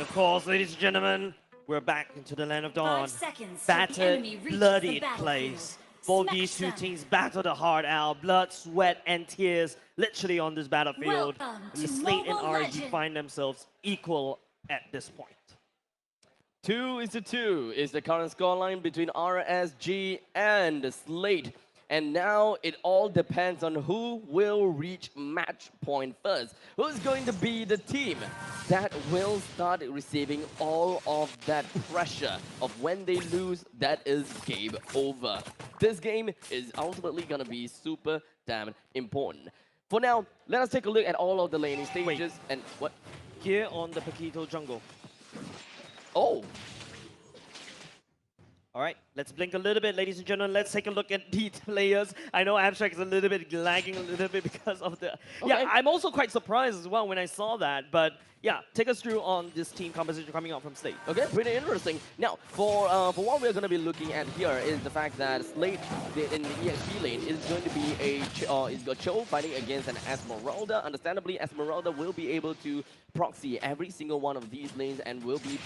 And of course, ladies and gentlemen, we're back into the land of dawn. 5 seconds till the Battered, enemy reaches the bloodied battlefield. place. Both Smash these two them. teams battle the heart out. Blood, sweat, and tears literally on this battlefield. Welcome And the to Slate and Mobile RSG Legends. find themselves equal at this point. 2-2 is the current scoreline between RSG and Slate. And now it all depends on who will reach match point first. Who's going to be the team that will start receiving all of that pressure of when they lose, that is game over. This game is ultimately going to be super damn important. For now, let us take a look at all of the laning stages. And what? Here on the Paquito jungle. Oh! All right, let's blink a little bit, ladies and gentlemen. Let's take a look at the players. I know Abstract is a little bit lagging a little bit because of the... Okay. Yeah, I'm also quite surprised as well when I saw that. But yeah, take us through on this team composition coming out from Slate. Okay, pretty interesting. Now, for what we're going to be looking at here is the fact that Slate in the EXP lane is going to be is got Cho fighting against an Esmeralda. Understandably, Esmeralda will be able to proxy every single one of these lanes and will be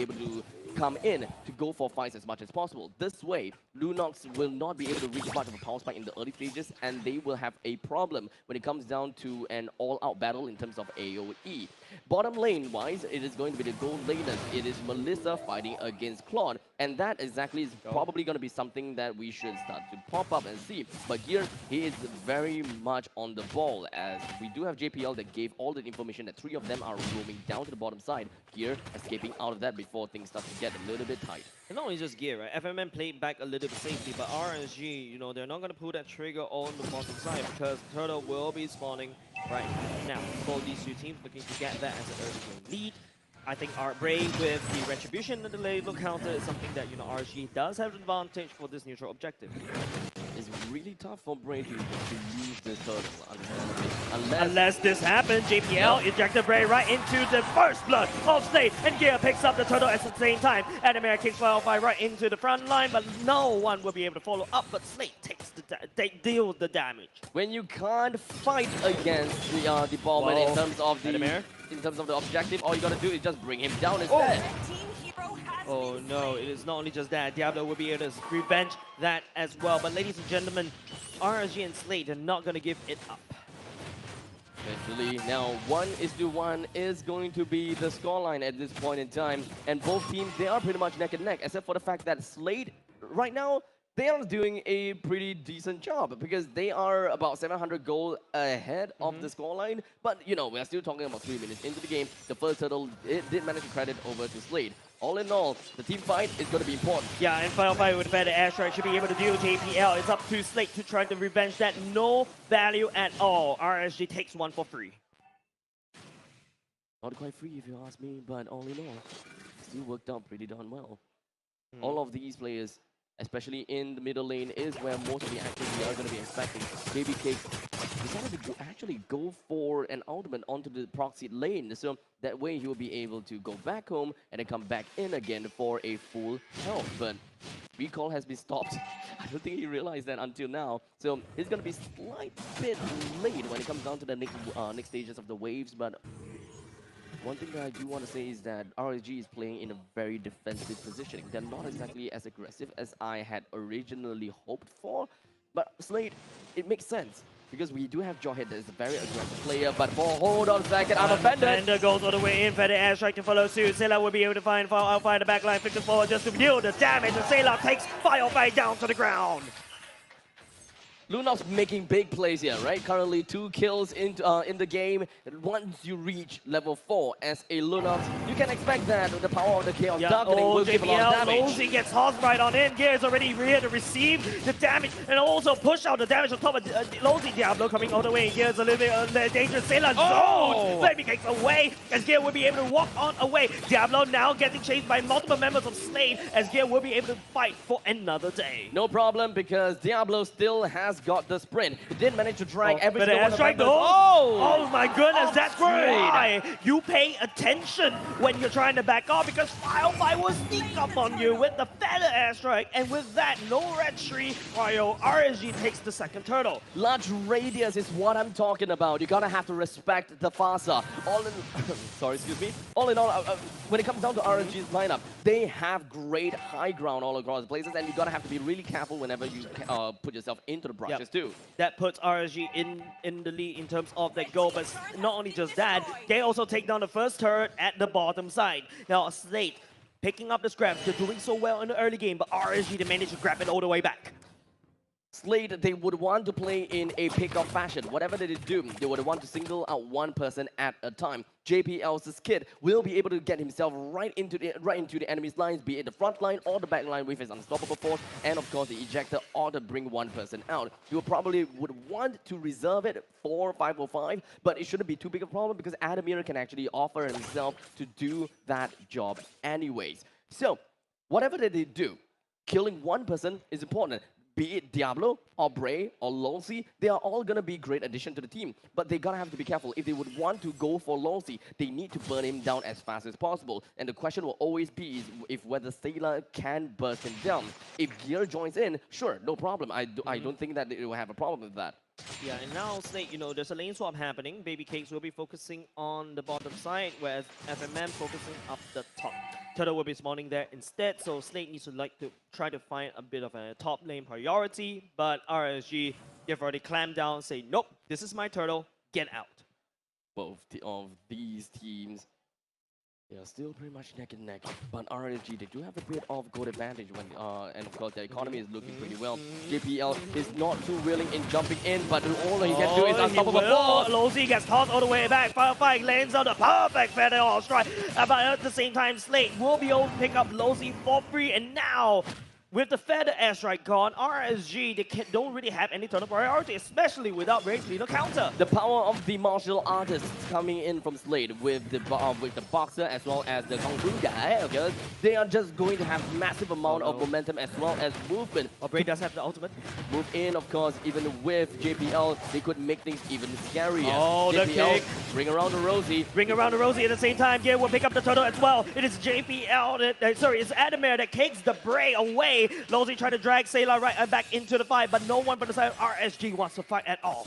able to come in to go for fights as much as possible. This way, Lunox will not be able to reach much of a power spike in the early stages, and they will have a problem when it comes down to an all-out battle in terms of AoE. Bottom lane-wise, it is going to be the gold laners. It is Melissa fighting against Claude, and that exactly is probably going to be something that we should start to pop up and see. But here, he is very much on the ball, as we do have JPL that gave all the information that 3 of them are roaming down to the bottom side. Here, escaping out of that before things start to get a little bit tight. And not only just gear, right? FMN played back a little bit safely, but RSG, you know, they're not going to pull that trigger on the bottom side because Turtle will be spawning right now. For these two teams looking to get that as an early game lead. I think Bray with the Retribution and the label counter is something that, you know, RSG does have an advantage for this neutral objective. It's really tough for Bray to use this turtle, Unless this happens, JPL ejected Bray right into the first blood of Slate, and Gear picks up the turtle at the same time. Adamir kicks Wildfire right into the front line, but no one will be able to follow up, but Slate takes they deal the damage. When you can't fight against the ballman in terms of the objective, all you gotta do is just bring him down instead. Oh no, it is not only just that. Diablo will be able to revenge that as well. But ladies and gentlemen, RSG and Slate are not going to give it up. Eventually, now 1:1 is going to be the scoreline at this point in time. And both teams, they are pretty much neck and neck, except for the fact that Slate, right now, they are doing a pretty decent job because they are about 700 gold ahead of the scoreline. But, you know, we're still talking about 3 minutes into the game. The first turtle, it did manage to credit over to Slate. All in all, the team fight is going to be important. Yeah, and Final Fight with better airstrike should be able to deal JPL. It's up to Slate to try to revenge that. No value at all. RSG takes one for free. Not quite free if you ask me, but all in all, still worked out pretty darn well. All of these players, especially in the middle lane, is where most of the action we are going to be expecting. Baby Cake decided to actually go for an ultimate onto the proxy lane, so that way he will be able to go back home and then come back in again for a full health. But recall has been stopped. I don't think he realized that until now. So he's going to be slight bit late when it comes down to the next stages of the waves. But one thing that I do want to say is that RSG is playing in a very defensive positioning. They're not exactly as aggressive as I had originally hoped for. But Slate, it makes sense, because we do have Jawhead that is a very aggressive player. But hold on a second, I'm offended. Fender goes all the way in, Feder airstrike to follow suit. Sailor will be able to find Wildfire the backline, flickers forward just to deal the damage, and Sailor takes Wildfire down to the ground. Lunox making big plays here, right? Currently 2 kills in the game. Once you reach level 4 as a Lunox, you can expect that the power of the Chaos Darkening will give a lot of damage. Losing gets tossed right on in. Gear is already here to receive the damage and also push out the damage on top of Losing. Diablo coming all the way. Gear is a little bit dangerous. Sailor zones. Baby Cakes away as Gear will be able to walk on away. Diablo now getting chased by multiple members of Slate as Gear will be able to fight for another day. No problem, because Diablo still has has got the sprint. He did manage to drag every but the single one of airstrike them. goes. Oh! Oh my goodness, that's Upgrade. why you pay attention when you're trying to back off, because Firefly will sneak up on you with the feather airstrike, and with that, no red tree, while RSG takes the second turtle. Large radius is what I'm talking about. You gotta have to respect the FASA. All in, sorry, excuse me. All in all, when it comes down to RSG's lineup, they have great high ground all across the places, and you gotta have to be really careful whenever you put yourself into the brushes too. That puts RSG in the lead in terms of that goal, but not only just that, they also take down the first turret at the bottom side. Now, Slate picking up the scraps. They're doing so well in the early game, but RSG, they managed to grab it all the way back. Slate, they would want to play in a pick-off fashion. Whatever they do, they would want to single out one person at a time. JPL's kid will be able to get himself right into the enemy's lines, be it the front line or the back line with his unstoppable force, and of course the ejector or to bring one person out. You probably would want to reserve it for 505, but it shouldn't be too big a problem because Adamir can actually offer himself to do that job anyways. So, whatever that they do, killing one person is important. Be it Diablo, or Bray, or Lolsey, they are all going to be great addition to the team. But they got to have to be careful. If they would want to go for Lolsey, they need to burn him down as fast as possible. And the question will always be is if whether Sailor can burst him down. If Gear joins in, sure, no problem. I don't think that they will have a problem with that. Yeah, and now Slate, there's a lane swap happening. Baby Cakes will be focusing on the bottom side, whereas FMM focusing up the top. Turtle will be spawning there instead, so Slate needs to try to find a bit of a top lane priority, but RSG, they've already clamped down, say, nope, this is my turtle, get out. Both of these teams, they are still pretty much neck and neck, but RSG, they do have a bit of goal advantage when, and of course, their economy is looking pretty well. JPL is not too willing in jumping in, but all he can do is unstoppable force. Lolsey gets tossed all the way back. Firefly lands on the perfect feather all strike. But at the same time, Slate will be able to pick up Lolsey for free, and now, with the feather airstrike gone, RSG, they don't really have any turtle priority, especially without range leader counter. The power of the martial artists coming in from Slade with the boxer as well as the kung fu guy, okay? They are just going to have massive amount of momentum as well as movement. Bray does have the ultimate. Move in, of course, even with JPL, they could make things even scarier. Oh, the JPL, kick. Bring around the Rosie. Bring around the Rosie at the same time. Gear will pick up the turtle as well. It is JPL, it's Adamir that kicks the Bray away. Lolsey trying to drag Sailor right back into the fight, but no one but the side of RSG wants to fight at all.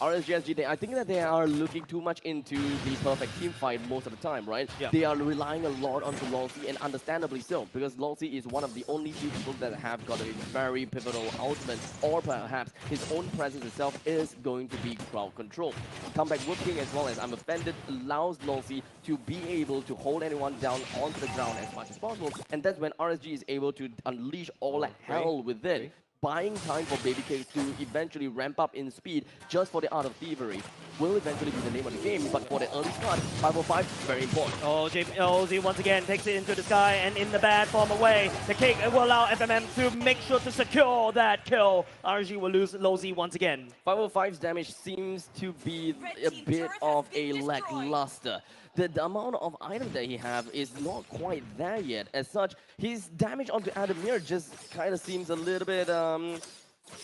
RSG SG, I think that they are looking too much into the perfect team fight most of the time, right? Yeah. They are relying a lot on Lolsey, and understandably so, because Lolsey is one of the only few people that have got a very pivotal ultimate, or perhaps his own presence itself is going to be crowd control. Comeback Whoop King as well as I'm Offended allows Lolsey to be able to hold anyone down onto the ground as much as possible, and that's when RSG is able to unleash all hell within. Buying time for Baby Cakes to eventually ramp up in speed just for the art of thievery will eventually be the name of the game, but for the early start, 505, very important. Oh, JPL once again takes it into the sky and in the bad form away. The kick will allow FMM to make sure to secure that kill. RG will lose Lolsey once again. 505's damage seems to be a bit of a lackluster. The amount of items that he have is not quite there yet. As such, his damage onto Adamir just kind of seems a little bit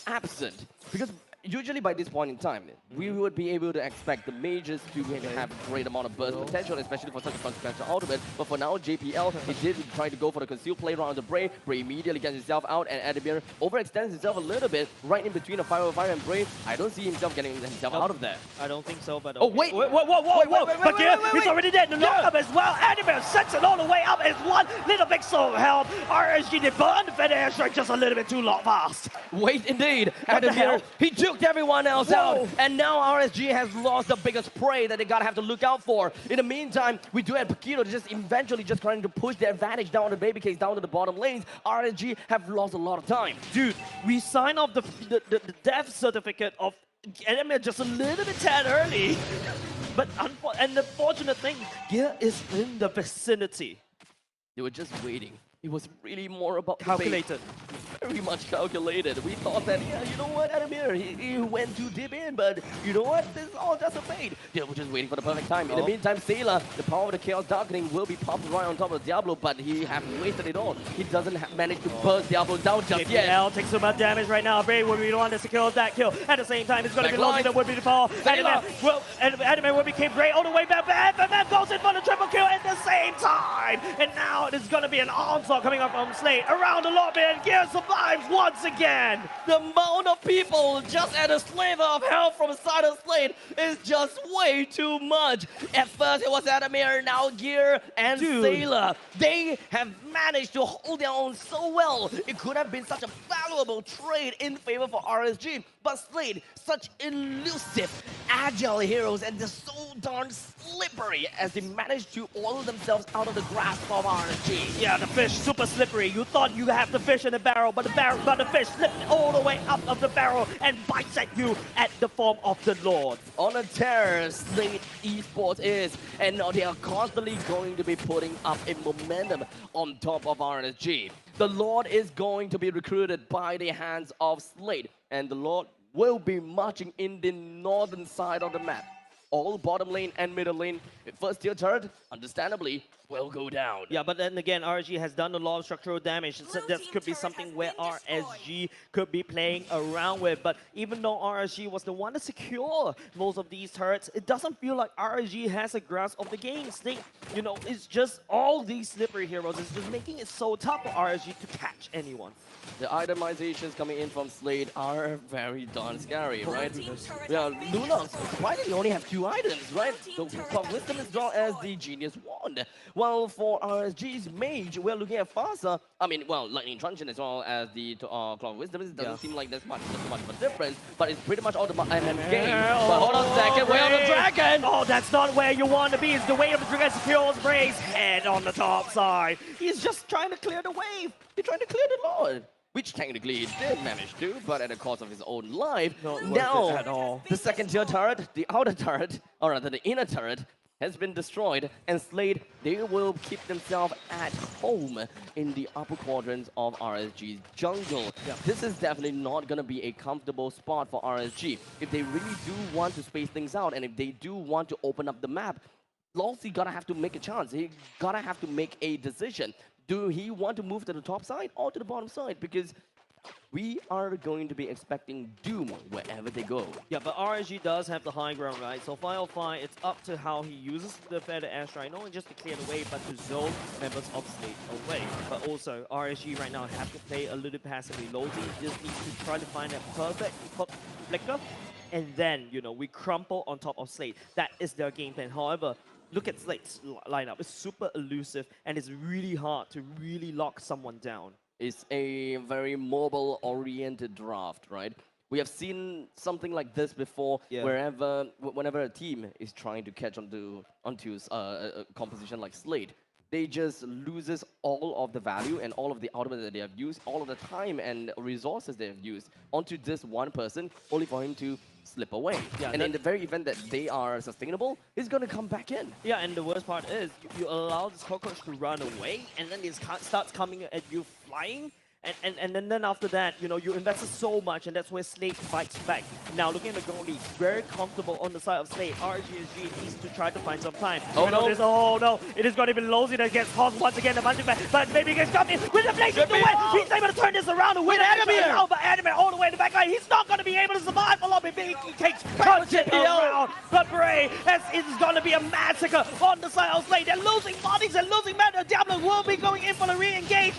absent. Because usually by this point in time, we would be able to expect the mages to have a great amount of burst potential, especially for such a consequential ultimate. But for now, JPL, he did try to go for the concealed play around the Bray. Bray immediately gets himself out, and Adamir overextends himself a little bit right in between a 505 and Bray. I don't see himself getting himself out of there. I don't think so, but... Oh, wait! Whoa! But he's already dead. The knockup as well. Adamir sets it all the way up as one little pixel of help. RSG, they burned the feather airstrike just a little bit too fast. Wait, indeed. What the hell? Adamir, he juked everyone else out, and now RSG has lost the biggest prey that they gotta have to look out for. In the meantime, we do have Paquito just eventually just trying to push their advantage down the Baby Case down to the bottom lanes. RSG have lost a lot of time. Dude, we signed off the death certificate of Adamir just a little bit tad early. But the fortunate thing, Gear is in the vicinity. They were just waiting. It was really more about Calculated. very much calculated. We thought that, yeah, you know what, Adamir, he went too deep in, but you know what, this is all just a fade. Yeah, we're just waiting for the perfect time. In the meantime, Sailor, the power of the Chaos Darkening will be popped right on top of Diablo, but he has wasted it all. He doesn't manage to burst Diablo down just yet. JPL takes so much damage right now. Brave would be the one to secure that kill. At the same time, it's going to be Loki that would be the fall. Adamir will become great all the way back. FMF goes in for the triple kill at the same time. And now it is going to be an onslaught coming up from Slate around the lobby, and Gear survives once again. The amount of people just at a sliver of health from side of Slate is just way too much. At first it was Adamir, now Gear and Sailor. They have managed to hold their own so well. It could have been such a valuable trade in favor for RSG, but Slate, such elusive, agile heroes, and they're so darn slippery as they managed to oil themselves out of the grasp of RSG. Yeah, the fish super slippery. You thought you have the fish in the barrel, but the fish slipped all the way out of the barrel and bites at you at the form of the Lord. On a tear, Slate Esports is, and now they are constantly going to be putting up a momentum on top of RSG. The Lord is going to be recruited by the hands of Slate, and the Lord will be marching in the northern side of the map. All bottom lane and middle lane, first tier turret, understandably, will go down. Yeah, but then again, RSG has done a lot of structural damage. So that could be something where RSG could be playing around with. But even though RSG was the one to secure most of these turrets, it doesn't feel like RSG has a grasp of the game. You know, it's just all these slippery heroes. It's just making it so tough for RSG to catch anyone. The itemizations coming in from Slade are very darn scary, right? Yeah, Lunox, surprisingly, only have 2 items, right? The Clock Wisdom as well as the Genius Wand. Well, for RSG's Mage, we're looking at Fasa. I mean, well, Lightning Truncheon as well as the Clock Wisdom. It doesn't seem like there's much of a difference, but it's pretty much all the MM game. But hold on a second, way on the Dragon! Oh, that's not where you want to be. It's the way of the Dragon secures Bray's head on the top side. He's just trying to clear the wave. He's trying to clear the Lord. Which technically he did manage to, but at the cost of his own life. Now, at all. the second tier turret, the outer turret, or rather the inner turret, has been destroyed, and Slade, they will keep themselves at home in the upper quadrants of RSG's jungle. Yeah. This is definitely not going to be a comfortable spot for RSG. If they really do want to space things out, and if they do want to open up the map, Lawsy gotta have to make a chance. He gotta have to make a decision. Do he want to move to the top side or to the bottom side? Because we are going to be expecting doom wherever they go. Yeah, but RSG does have the high ground, right? So Final Fight, it's up to how he uses the Feather Airstrike, not only just to clear the way, but to zone members of Slate away. But also, RSG right now have to play a little passively. Lozi just needs to try to find that perfect flicker, and then, you know, we crumple on top of Slate. That is their game plan. However, look at Slate's lineup. It's super elusive, and it's really hard to really lock someone down. It's a very mobile-oriented draft, right? We have seen something like this before, whenever a team is trying to catch onto a composition like Slate, they just loses all of the value and all of the ultimate that they have used, all of the time and resources they have used onto this one person, only for him to slip away. Yeah, and in the very event that they are sustainable, he's going to come back in. Yeah, and the worst part is you allow this cockroach to run away, and then it starts coming at you flying. And then after that, you know, you invested so much, and that's where Slate fights back. Now, looking at the goalie, very comfortable on the side of Slate. RSG needs to try to find some time. Oh no, it is going to be Lozi that gets tossed once again, the punching back, but maybe he gets got in with the blazing the win. He's able to turn this around and win Adamir. But Adamir all the way in the back line, he's not going to be able to survive for long. He takes punches around, but Bray, it's going to be a massacre on the side of Slate. They're losing bodies and losing men. Diablo will be going in for the re-engage.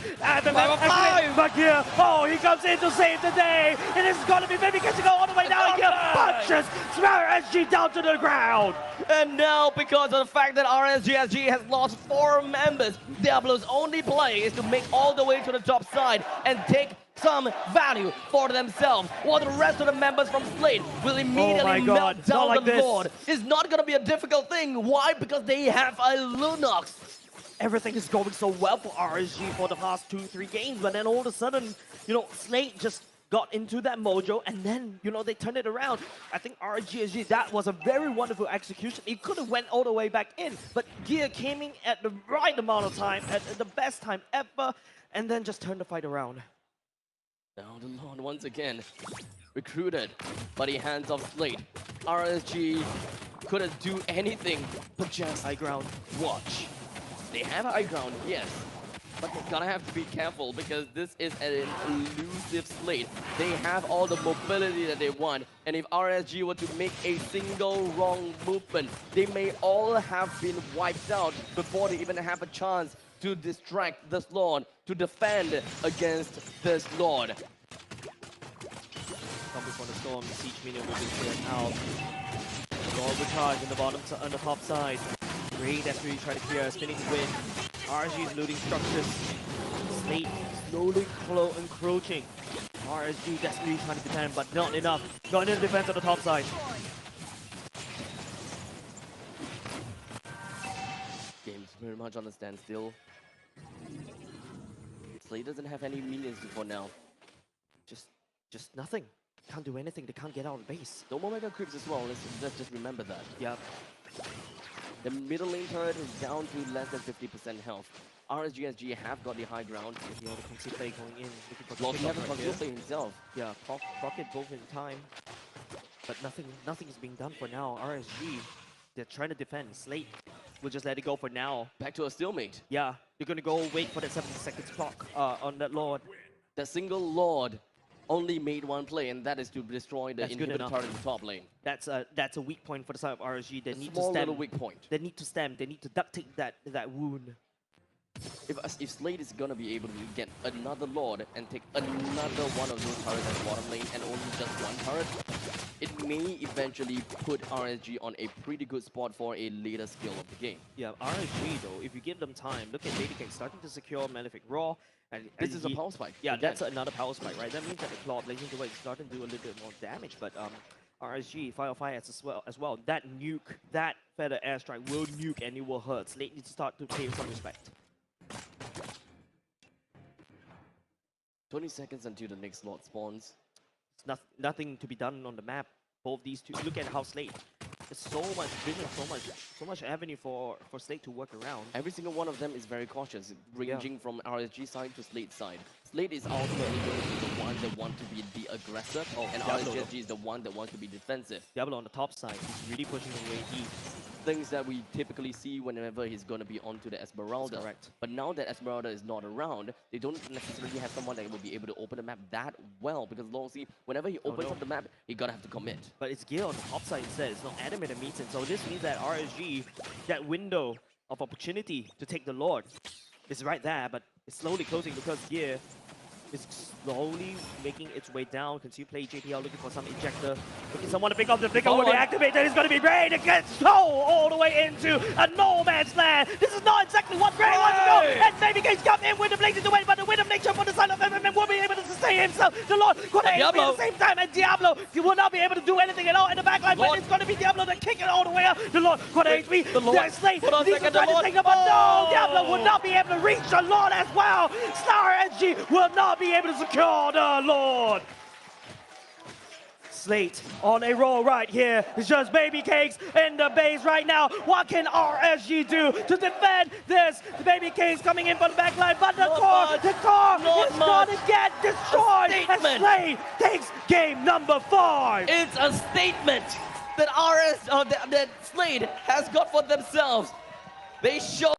But here, oh, he comes in to save the day. And this is going to be maybe gets to go all the way down here. Punches RSG down to the ground. And now, because of the fact that RSG SG has lost 4 members, Diablo's only play is to make all the way to the top side and take some value for themselves, while the rest of the members from Slate will immediately melt down the Lord. It's not going to be a difficult thing. Why? Because they have a Lunox. Everything is going so well for RSG for the past 2-3 games, but then all of a sudden, you know, Slate just got into that mojo, and then, you know, they turned it around. I think RSG, that was a very wonderful execution. It could have went all the way back in, but Gear came in at the right amount of time, at the best time ever, and then just turned the fight around. Now the Lord once again recruited by the hands of Slate. RSG couldn't do anything but just High ground. watch. They have high ground, yes, but they're gonna have to be careful because this is an elusive Slate. They have all the mobility that they want, and if RSG were to make a single wrong movement, they may all have been wiped out before they even have a chance to distract this Lord, to defend against this Lord. Compass on the storm. The siege minion will be cleared out. Lord will charge on the bottom, on the top side. Great desperately try to clear, spinning to win. RSG is looting structures. Slate slowly encroaching. RSG desperately trying to defend, but not enough. Not enough defense on the top side. Game's very much on a standstill. Slate doesn't have any minions for now. Just nothing. Can't do anything. They can't get out of the base. No more mega creeps as well. Let's just remember that. Yep. The middle lane turret is down to less than 50% health. RSG SG have got the high ground. The other Conceal play going in. Looking for Loki pick has up a right conceal here. play himself. Yeah, Rocket both in time. But nothing is being done for now. RSG, they're trying to defend. Slate will just let it go for now. Back to a stalemate. Yeah, they're gonna go wait for that 70 seconds clock on that Lord. The single Lord only made one play, and that is to destroy the That's good inhibitor enough. turret in the top lane. That's a weak point for the side of RSG. They A need to small stem. little weak point. They need to stem. They need to duct tape that wound. If Slate is gonna be able to get another Lord and take another one of those turrets at the bottom lane and only just one turret, it may eventually put RSG on a pretty good spot for a later skill of the game. Yeah, RSG though, if you give them time, look at Babycake starting to secure Malefic Raw. And This is a power spike. Yeah, again. that's another power spike, right? That means that the Claw Blazing Away is starting to do a little bit more damage, but RSG, Firefly as well. That nuke, that Feather Airstrike will nuke and it will hurt. Slate needs to start to pay some respect. 20 seconds until the next Lord spawns. It's nothing to be done on the map. Both these two, look at how Slate. There's so much vision, so much avenue for Slate to work around. Every single one of them is very cautious, ranging from RSG side to Slate side. Slate is ultimately going to be the one that wants to be the aggressor, and Diablo. RSG is the one that wants to be defensive. Diablo on the top side, he's really pushing away E. Things that we typically see whenever he's going to be onto the Esmeralda. That's correct. But now that Esmeralda is not around, they don't necessarily have someone that will be able to open the map that well, because Longsi, whenever he opens up the map, he gotta have to commit. But it's gear on the top side instead. It's not Adam that meets it. So this means that RSG, that window of opportunity to take the Lord, is right there, but it's slowly closing because gear is slowly making its way down. Can you play JPL looking for some ejector? Looking someone to pick up the flicker will be activated. It's going to be Brain. It gets all the way into a no man's land. This is not exactly what Brain wants to go. And Babycake's come in with the blazing away, but the wind of nature for the side of MMM will be able to sustain himself. The Lord got to at the same time, and Diablo will not be able to do anything at all in the backline, but it's going to be Diablo that kick it all the way up. The Lord got HP. There's Slate. Hold on a Needs to second, try the to Lord. take him, but no, Diablo will not be able to reach the Lord as well. Star SG will not be able to secure the Lord. Slate on a roll right here. It's just Babycakes in the base right now. What can RSG do to defend this? The Babycakes coming in from the backline, but the core is going to get destroyed. And Slate takes game number 5. It's a statement that that Slate has got for themselves. They show